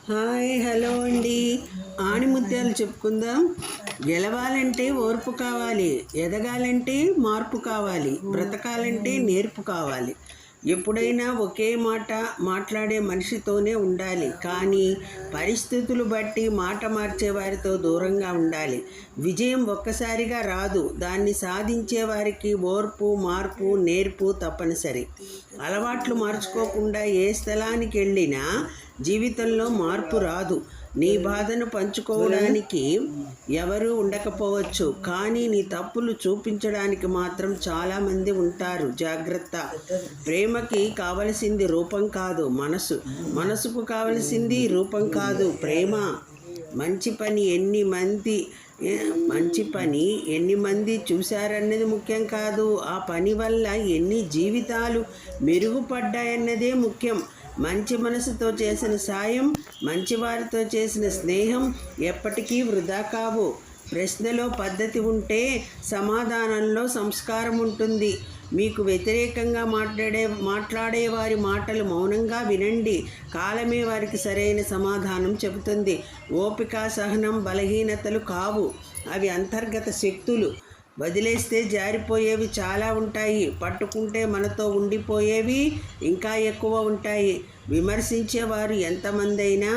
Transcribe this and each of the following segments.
Hi hello అండి. ఆణిముత్యాలు చెప్పుకుందాం. గెలవాలంటే ఓర్పు కావాలి, ఎదగాలంటే మార్పు కావాలి, బ్రతకాలంటే నేర్పు కావాలి. ఎప్పుడైనా ఒకే మాట మాట్లాడే మనిషితోనే ఉండాలి, కానీ పరిస్థితులు బట్టి మాట మార్చే వారితో దూరంగా ఉండాలి. విజయం ఒక్కసారిగా రాదు, దాన్ని సాధించే వారికి ఓర్పు, మార్పు, నేర్పు తప్పనిసరి. అలవాట్లు మార్చుకోకుండా ఏ స్థలానికి వెళ్ళినా జీవితంలో మార్పు రాదు. నీ బాధను పంచుకోవడానికి ఎవరూ ఉండకపోవచ్చు, కానీ నీ తప్పులు చూపించడానికి మాత్రం చాలామంది ఉంటారు. జాగ్రత్త. ప్రేమకి కావలసింది రూపం కాదు, మనసు. మనసుకు కావలసింది రూపం కాదు, ప్రేమ. మంచి పని ఎన్ని మంది చూశారన్నది ముఖ్యం కాదు, ఆ పని వల్ల ఎన్ని జీవితాలు మెరుగుపడ్డాయన్నదే ముఖ్యం. మంచి మనసుతో చేసిన సాయం, మంచివారితో చేసిన స్నేహం ఎప్పటికీ వృధా కావు. ప్రశ్నలో పద్ధతి ఉంటే సమాధానంలో సంస్కారం ఉంటుంది. మీకు వ్యతిరేకంగా మాట్లాడే వారి మాటలు మౌనంగా వినండి. కాలమే వారికి సరైన సమాధానం చెబుతుంది. ఓపిక, సహనం బలహీనతలు కావు, అవి అంతర్గత శక్తులు. వదిలేస్తే జారిపోయేవి చాలా ఉంటాయి, పట్టుకుంటే మనతో ఉండిపోయేవి ఇంకా ఎక్కువ ఉంటాయి. విమర్శించేవారు ఎంతమందైనా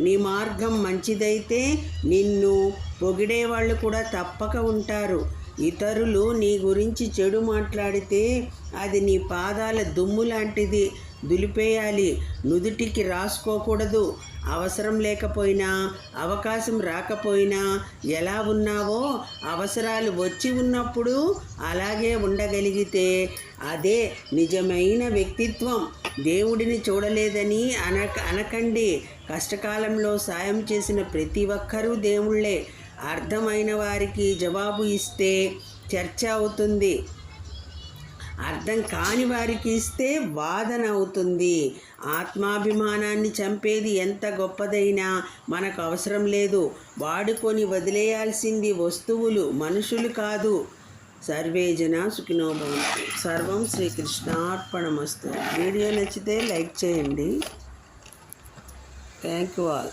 నీ మార్గం మంచిదైతే నిన్ను పొగిడేవాళ్ళు కూడా తప్పక ఉంటారు. ఇతరులు నీ గురించి చెడు మాట్లాడితే అది నీ పాదాల దుమ్ము లాంటిది, దులిపేయాలి, నుదుటికి రాసుకోకూడదు. అవసరం లేకపోయినా, అవకాశం రాకపోయినా ఎలా ఉన్నావో అవసరాలు వచ్చి ఉన్నప్పుడు అలాగే ఉండగలిగితే అదే నిజమైన వ్యక్తిత్వం. దేవుడిని చూడలేదని అనకండి. కష్టకాలంలో సాయం చేసిన ప్రతి ఒక్కరూ దేవుళ్ళే. అర్థమైన వారికి జవాబు ఇస్తే చర్చ అవుతుంది, అర్థం కాని వారికి ఇస్తే వాదన అవుతుంది. ఆత్మాభిమానాన్ని చంపేది ఎంత గొప్పదైనా మనకు అవసరం లేదు. వాడుకొని వదిలేయాల్సింది వస్తువులు, మనుషులు కాదు. సర్వే జన సుఖినో భవంతు. సర్వం శ్రీకృష్ణార్పణమస్తు. వీడియో నచ్చితే లైక్ చేయండి. Thank you all.